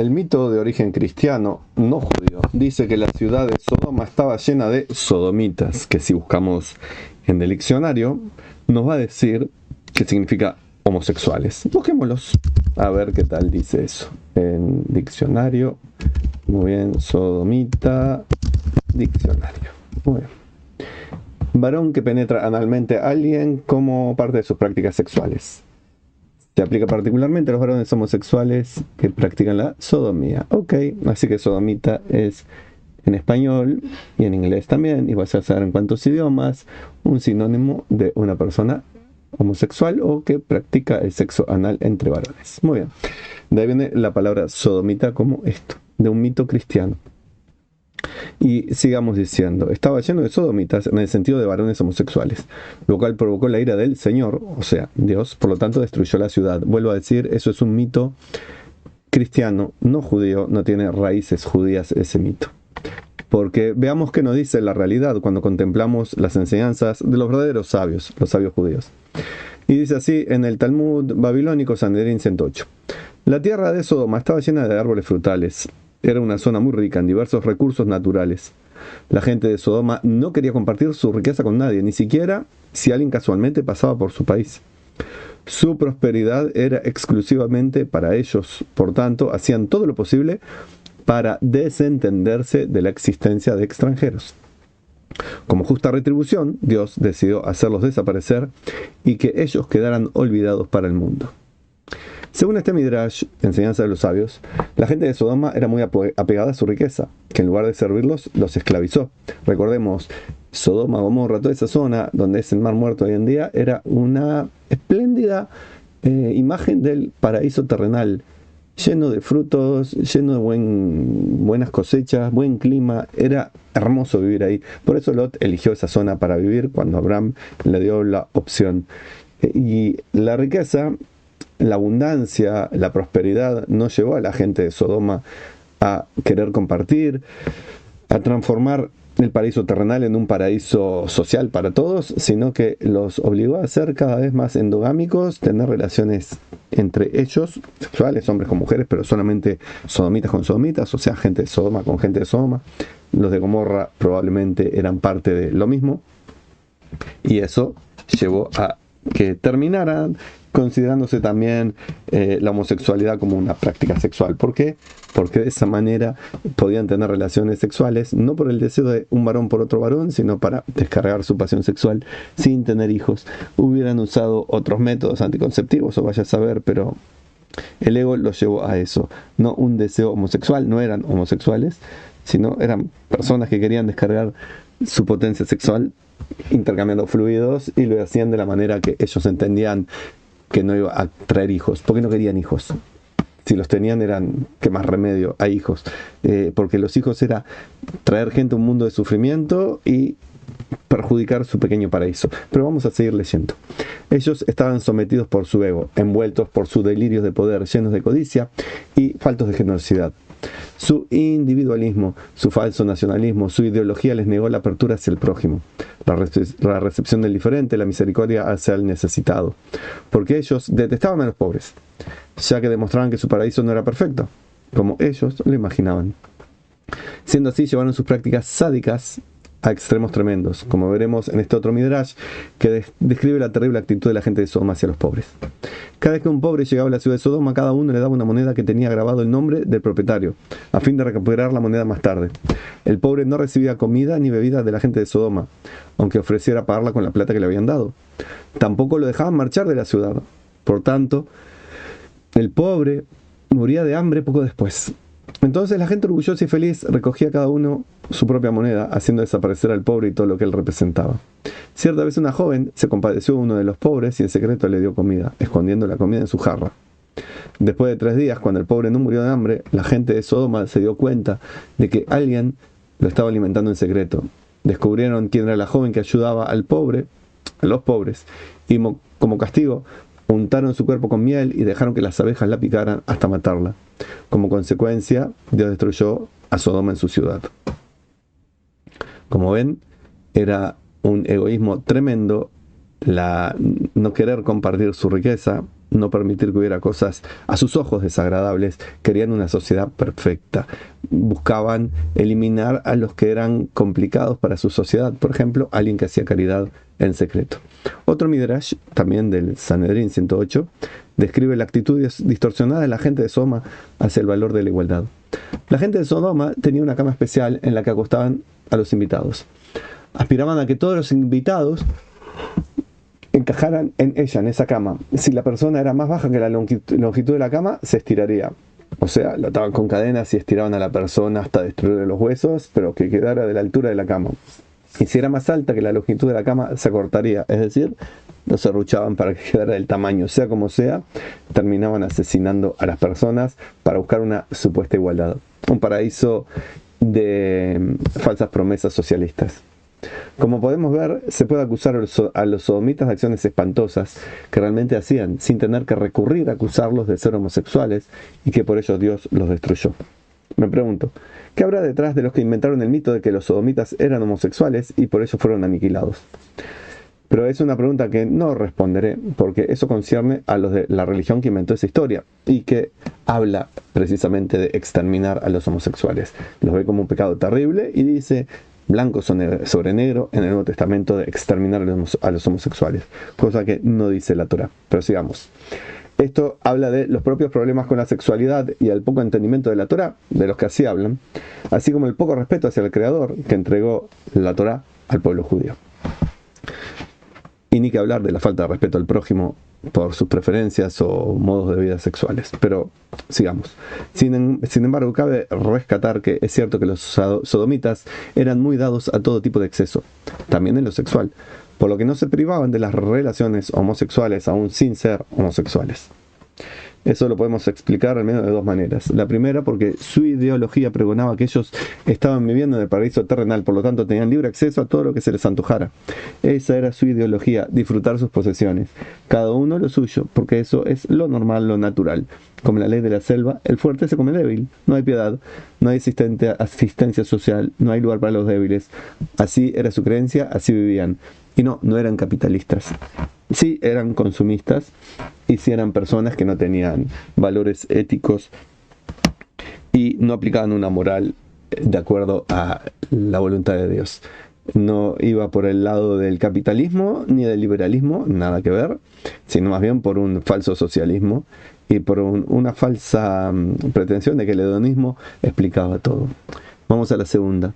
El mito de origen cristiano, no judío, dice que la ciudad de Sodoma estaba llena de sodomitas, que si buscamos en el diccionario nos va a decir que significa homosexuales. Busquémoslos a ver qué tal dice eso. En diccionario, muy bien, sodomita, diccionario. Muy bien. Varón que penetra analmente a alguien como parte de sus prácticas sexuales. Se aplica particularmente a los varones homosexuales que practican la sodomía. Ok, así que sodomita es en español y en inglés también, y vas a saber en cuántos idiomas, un sinónimo de una persona homosexual o que practica el sexo anal entre varones. Muy bien. De ahí viene la palabra sodomita como esto, de un mito cristiano. Y sigamos diciendo, estaba lleno de sodomitas en el sentido de varones homosexuales, lo cual provocó la ira del Señor, o sea, Dios, por lo tanto destruyó la ciudad. Vuelvo a decir, eso es un mito cristiano, no judío, no tiene raíces judías ese mito. Porque veamos qué nos dice la realidad cuando contemplamos las enseñanzas de los verdaderos sabios, los sabios judíos. Y dice así en el Talmud babilónico Sanedrín 108. La tierra de Sodoma estaba llena de árboles frutales. Era una zona muy rica en diversos recursos naturales. La gente de Sodoma no quería compartir su riqueza con nadie, ni siquiera si alguien casualmente pasaba por su país. Su prosperidad era exclusivamente para ellos, por tanto, hacían todo lo posible para desentenderse de la existencia de extranjeros. Como justa retribución, Dios decidió hacerlos desaparecer y que ellos quedaran olvidados para el mundo. Según este Midrash, enseñanza de los sabios, la gente de Sodoma era muy apegada a su riqueza, que en lugar de servirlos, los esclavizó. Recordemos, Sodoma, Gomorra, toda esa zona donde es el Mar Muerto hoy en día, era una espléndida imagen del paraíso terrenal, lleno de frutos, lleno de buenas cosechas, buen clima. Era hermoso vivir ahí. Por eso Lot eligió esa zona para vivir cuando Abraham le dio la opción. Y la riqueza, la abundancia, la prosperidad no llevó a la gente de Sodoma a querer compartir, a transformar el paraíso terrenal en un paraíso social para todos, sino que los obligó a ser cada vez más endogámicos, tener relaciones entre ellos, sexuales, hombres con mujeres, pero solamente sodomitas con sodomitas, o sea, gente de Sodoma con gente de Sodoma. Los de Gomorra probablemente eran parte de lo mismo, y eso llevó a que terminaran considerándose también la homosexualidad como una práctica sexual. ¿Por qué? Porque de esa manera podían tener relaciones sexuales, no por el deseo de un varón por otro varón, sino para descargar su pasión sexual sin tener hijos. Hubieran usado otros métodos anticonceptivos, o vaya a saber, pero el ego los llevó a eso. No un deseo homosexual, no eran homosexuales, sino eran personas que querían descargar su potencia sexual intercambiando fluidos, y lo hacían de la manera que ellos entendían que no iba a traer hijos, porque no querían hijos. Si los tenían eran, ¿qué más remedio? A hijos. Porque los hijos era traer gente a un mundo de sufrimiento y perjudicar su pequeño paraíso. Pero vamos a seguir leyendo. Ellos estaban sometidos por su ego, envueltos por sus delirios de poder, llenos de codicia y faltos de generosidad. Su individualismo, su falso nacionalismo, su ideología les negó la apertura hacia el prójimo, la recepción del diferente, la misericordia hacia el necesitado, porque ellos detestaban a los pobres, ya que demostraban que su paraíso no era perfecto, como ellos lo imaginaban. Siendo así, llevaron sus prácticas sádicas a extremos tremendos, como veremos en este otro Midrash, que describe la terrible actitud de la gente de Sodoma hacia los pobres. Cada vez que un pobre llegaba a la ciudad de Sodoma, cada uno le daba una moneda que tenía grabado el nombre del propietario, a fin de recuperar la moneda más tarde. El pobre no recibía comida ni bebida de la gente de Sodoma, aunque ofreciera pagarla con la plata que le habían dado. Tampoco lo dejaban marchar de la ciudad. Por tanto, el pobre moría de hambre poco después. Entonces la gente orgullosa y feliz recogía cada uno su propia moneda, haciendo desaparecer al pobre y todo lo que él representaba. Cierta vez una joven se compadeció de uno de los pobres y en secreto le dio comida, escondiendo la comida en su jarra. Después de 3 días, cuando el pobre no murió de hambre, la gente de Sodoma se dio cuenta de que alguien lo estaba alimentando en secreto. Descubrieron quién era la joven que ayudaba al pobre, a los pobres, y como castigo untaron su cuerpo con miel y dejaron que las abejas la picaran hasta matarla. Como consecuencia, Dios destruyó a Sodoma en su ciudad. Como ven, era un egoísmo tremendo no querer compartir su riqueza, no permitir que hubiera cosas a sus ojos desagradables, querían una sociedad perfecta. Buscaban eliminar a los que eran complicados para su sociedad, por ejemplo, alguien que hacía caridad en secreto. Otro Midrash, también del Sanedrín 108, describe la actitud distorsionada de la gente de Sodoma hacia el valor de la igualdad. La gente de Sodoma tenía una cama especial en la que acostaban a los invitados. Aspiraban a que todos los invitados encajaran en ella, en esa cama. Si la persona era más baja que la longitud de la cama, se estiraría. O sea, lo ataban con cadenas y estiraban a la persona hasta destruirle los huesos, pero que quedara de la altura de la cama. Y si era más alta que la longitud de la cama, se acortaría. Es decir, lo serruchaban para que quedara del tamaño. Sea como sea, terminaban asesinando a las personas para buscar una supuesta igualdad. Un paraíso de falsas promesas socialistas. Como podemos ver, se puede acusar a los sodomitas de acciones espantosas que realmente hacían, sin tener que recurrir a acusarlos de ser homosexuales y que por ello Dios los destruyó. Me pregunto, ¿qué habrá detrás de los que inventaron el mito de que los sodomitas eran homosexuales y por ello fueron aniquilados? Pero es una pregunta que no responderé, porque eso concierne a los de la religión que inventó esa historia y que habla precisamente de exterminar a los homosexuales. Los ve como un pecado terrible y dice blanco sobre negro en el Nuevo Testamento de exterminar a los homosexuales, cosa que no dice la Torá. Pero sigamos. Esto habla de los propios problemas con la sexualidad y el poco entendimiento de la Torá, de los que así hablan, así como el poco respeto hacia el Creador que entregó la Torá al pueblo judío. Y ni que hablar de la falta de respeto al prójimo por sus preferencias o modos de vida sexuales. Pero sigamos. Sin embargo, cabe rescatar que es cierto que los sodomitas eran muy dados a todo tipo de exceso, también en lo sexual, por lo que no se privaban de las relaciones homosexuales aún sin ser homosexuales. Eso lo podemos explicar al menos de dos maneras. La primera, porque su ideología pregonaba que ellos estaban viviendo en el paraíso terrenal, por lo tanto tenían libre acceso a todo lo que se les antojara. Esa era su ideología, disfrutar sus posesiones, cada uno lo suyo, porque eso es lo normal, lo natural. Como la ley de la selva, el fuerte se come el débil, no hay piedad, no hay asistencia social, no hay lugar para los débiles. Así era su creencia, así vivían. Y no eran capitalistas. Sí eran consumistas y sí eran personas que no tenían valores éticos y no aplicaban una moral de acuerdo a la voluntad de Dios. No iba por el lado del capitalismo ni del liberalismo, nada que ver, sino más bien por un falso socialismo y por una falsa pretensión de que el hedonismo explicaba todo. Vamos a la segunda.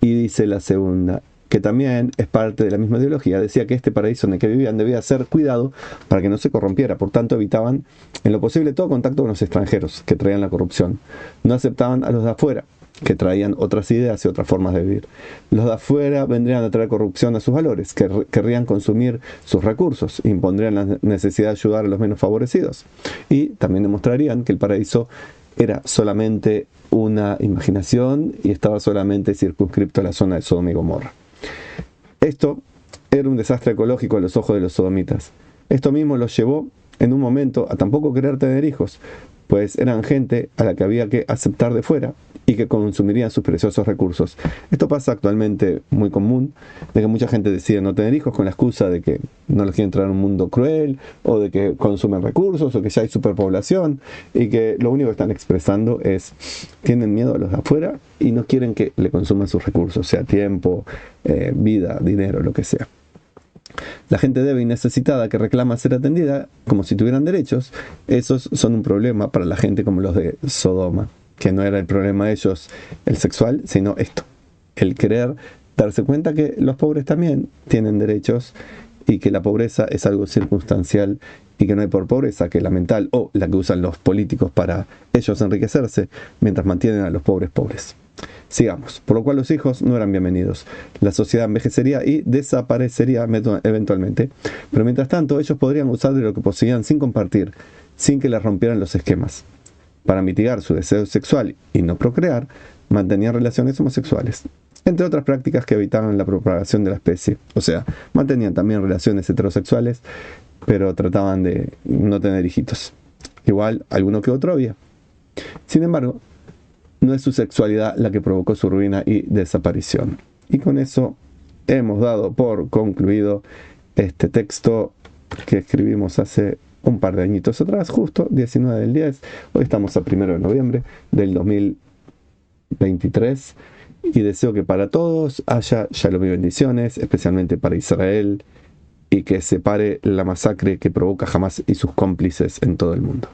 Y dice la segunda, que también es parte de la misma ideología, decía que este paraíso en el que vivían debía ser cuidado para que no se corrompiera, por tanto evitaban en lo posible todo contacto con los extranjeros que traían la corrupción. No aceptaban a los de afuera, que traían otras ideas y otras formas de vivir. Los de afuera vendrían a traer corrupción a sus valores, que querrían consumir sus recursos, impondrían la necesidad de ayudar a los menos favorecidos y también demostrarían que el paraíso era solamente una imaginación y estaba solamente circunscripto a la zona de Sodoma y Gomorra. Esto era un desastre ecológico a los ojos de los sodomitas. Esto mismo los llevó en un momento a tampoco querer tener hijos, pues eran gente a la que había que aceptar de fuera y que consumirían sus preciosos recursos. Esto pasa actualmente muy común, de que mucha gente decide no tener hijos con la excusa de que no les quieren traer un mundo cruel, o de que consumen recursos, o que ya hay superpoblación, y que lo único que están expresando es, tienen miedo a los de afuera y no quieren que le consuman sus recursos, sea tiempo, vida, dinero, lo que sea. La gente débil y necesitada que reclama ser atendida como si tuvieran derechos, esos son un problema para la gente como los de Sodoma, que no era el problema de ellos el sexual, sino esto, el querer darse cuenta que los pobres también tienen derechos y que la pobreza es algo circunstancial y que no hay por pobreza que la mental o la que usan los políticos para ellos enriquecerse mientras mantienen a los pobres pobres. Sigamos, por lo cual los hijos no eran bienvenidos. La sociedad envejecería y desaparecería eventualmente, pero mientras tanto ellos podrían usar de lo que poseían sin compartir, sin que les rompieran los esquemas. Para mitigar su deseo sexual y no procrear, mantenían relaciones homosexuales, entre otras prácticas que evitaban la propagación de la especie. O sea, mantenían también relaciones heterosexuales, pero trataban de no tener hijitos. Igual, alguno que otro había. Sin embargo, no es su sexualidad la que provocó su ruina y desaparición. Y con eso hemos dado por concluido este texto que escribimos hace un par de añitos atrás, justo 19 del 10. Hoy estamos a 1 de noviembre del 2023 y deseo que para todos haya shalom y bendiciones, especialmente para Israel, y que se pare la masacre que provoca Hamás y sus cómplices en todo el mundo.